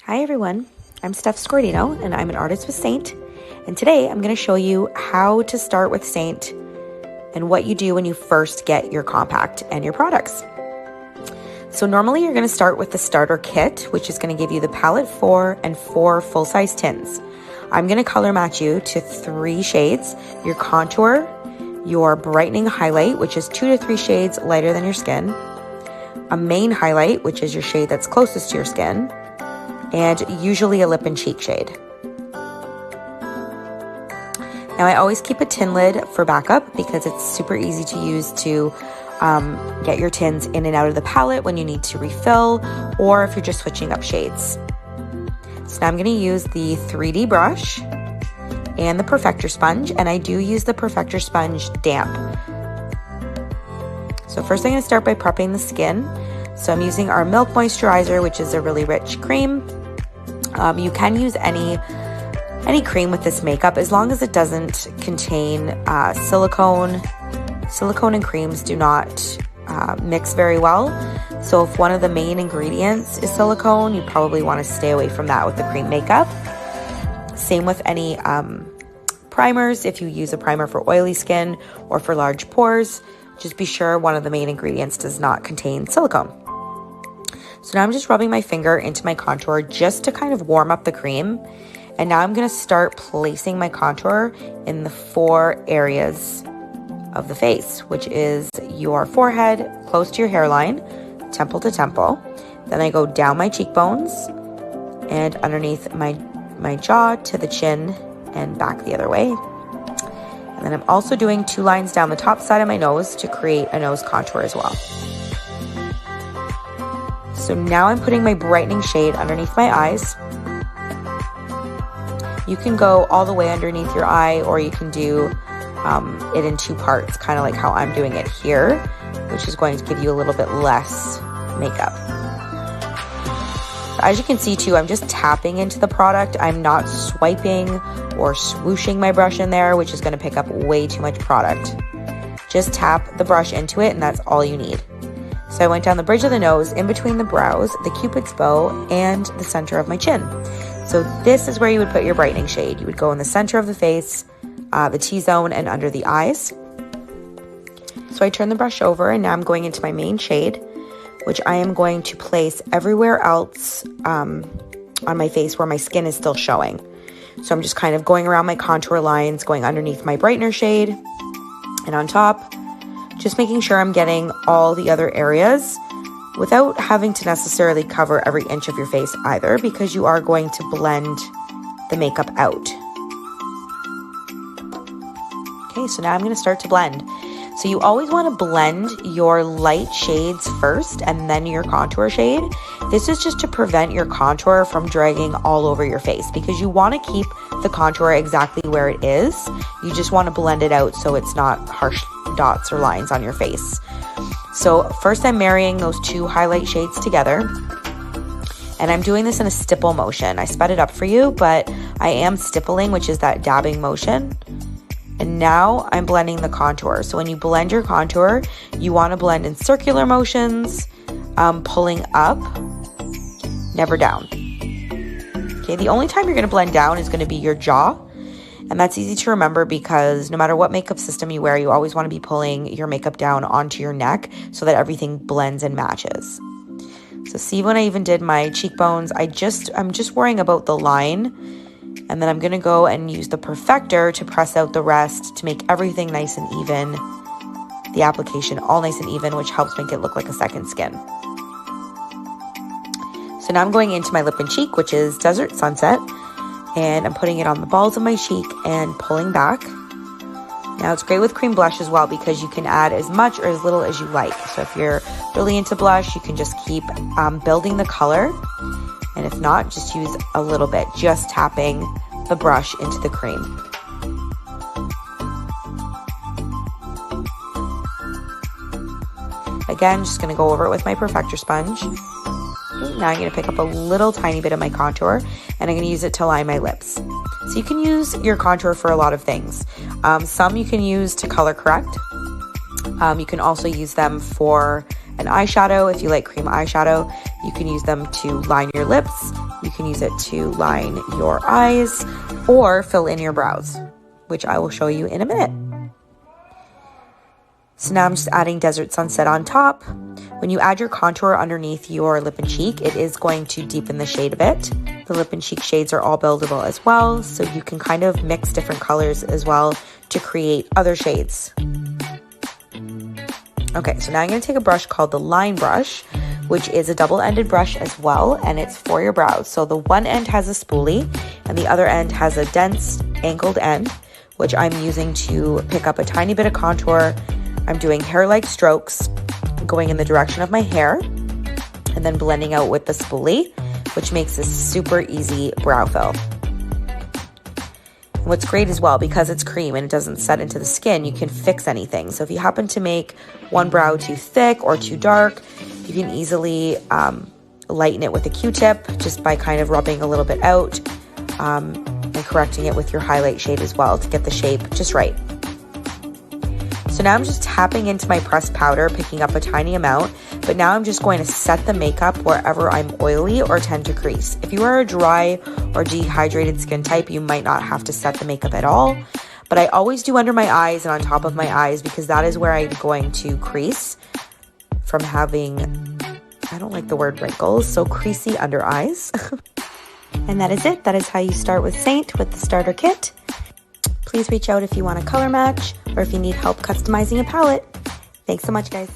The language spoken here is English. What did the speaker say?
Hi everyone, I'm Steph Scordino and I'm an artist with Saint, and today I'm going to show you how to start with Saint and what you do when you first get your compact and your products. So normally you're going to start with the starter kit, which is going to give you the palette 4 and 4 full-size tints. I'm going to color match you to 3 shades: your contour, your brightening highlight, which is 2 to 3 shades lighter than your skin, a main highlight, which is your shade that's closest to your skin, and usually a lip and cheek shade. Now I always keep a tin lid for backup because it's super easy to use to get your tins in and out of the palette when you need to refill or if you're just switching up shades. So now I'm going to use the 3D brush and the Perfector sponge, and I do use the Perfector sponge damp. So first I'm going to start by prepping the skin. So I'm using our Milk Moisturizer, which is a really rich cream. You can use any cream with this makeup as long as it doesn't contain silicone. Silicone and creams do not mix very well. So if one of the main ingredients is silicone, you probably want to stay away from that with the cream makeup. Same with any primers. If you use a primer for oily skin or for large pores, just be sure one of the main ingredients does not contain silicone. So now I'm just rubbing my finger into my contour just to kind of warm up the cream. And now I'm going to start placing my contour in the 4 areas of the face, which is your forehead, close to your hairline, temple to temple. Then I go down my cheekbones and underneath my jaw to the chin and back the other way. And then I'm also doing 2 lines down the top side of my nose to create a nose contour as well. So now I'm putting my brightening shade underneath my eyes. You can go all the way underneath your eye, or you can do it in 2 parts, kind of like how I'm doing it here, which is going to give you a little bit less makeup. As you can see too, I'm just tapping into the product. I'm not swiping or swooshing my brush in there, which is going to pick up way too much product. Just tap the brush into it and that's all you need. So I went down the bridge of the nose, in between the brows, the cupid's bow, and the center of my chin. So this is where you would put your brightening shade. You would go in the center of the face, the T-zone, and under the eyes. So I turn the brush over and now I'm going into my main shade, which I am going to place everywhere else on my face where my skin is still showing. So I'm just kind of going around my contour lines, going underneath my brightener shade and on top, just making sure I'm getting all the other areas without having to necessarily cover every inch of your face either, because you are going to blend the makeup out. Okay, so now I'm going to start to blend. So you always want to blend your light shades first and then your contour shade. This is just to prevent your contour from dragging all over your face, because you want to keep the contour exactly where it is. You just want to blend it out so it's not harsh dots or lines on your face. So first I'm marrying those 2 highlight shades together, and I'm doing this in a stipple motion. I sped it up for you, but I am stippling, which is that dabbing motion. And now I'm blending the contour. So when you blend your contour, you want to blend in circular motions, pulling up, never down. Okay, the only time you're going to blend down is going to be your jaw. And that's easy to remember because no matter what makeup system you wear, you always want to be pulling your makeup down onto your neck so that everything blends and matches. So see, when I even did my cheekbones, I'm just worrying about the line. And then I'm going to go and use the Perfector to press out the rest to make everything nice and even. The application all nice and even, which helps make it look like a second skin. So now I'm going into my lip and cheek, which is Desert Sunset. And I'm putting it on the balls of my cheek and pulling back. Now it's great with cream blush as well because you can add as much or as little as you like. So if you're really into blush, you can just keep building the color. And if not, just use a little bit, just tapping the brush into the cream. Again, just going to go over it with my Perfector sponge. Now I'm going to pick up a little tiny bit of my contour and I'm going to use it to line my lips. So you can use your contour for a lot of things. Some you can use to color correct. You can also use them for an eyeshadow. If you like cream eyeshadow, you can use them to line your lips. You can use it to line your eyes or fill in your brows, which I will show you in a minute. So now I'm just adding Desert Sunset on top. When you add your contour underneath your lip and cheek, it is going to deepen the shade a bit. The lip and cheek shades are all buildable as well, so you can kind of mix different colors as well to create other shades. Okay, so now I'm going to take a brush called the Line Brush, which is a double-ended brush as well, and it's for your brows. So the one end has a spoolie, and the other end has a dense angled end, which I'm using to pick up a tiny bit of contour. I'm doing hair-like strokes, going in the direction of my hair, and then blending out with the spoolie, which makes this super easy brow fill. And what's great as well, because it's cream and it doesn't set into the skin, you can fix anything. So if you happen to make one brow too thick or too dark, you can easily lighten it with a Q-tip just by kind of rubbing a little bit out and correcting it with your highlight shade as well to get the shape just right. So now I'm just tapping into my pressed powder, picking up a tiny amount, but now I'm just going to set the makeup wherever I'm oily or tend to crease. If you are a dry or dehydrated skin type, you might not have to set the makeup at all, but I always do under my eyes and on top of my eyes because that is where I'm going to crease from having, I don't like the word wrinkles, so creasy under eyes. And that is it. That is how you start with Saint with the starter kit. Please reach out if you want a color match or if you need help customizing a palette. Thanks so much, guys.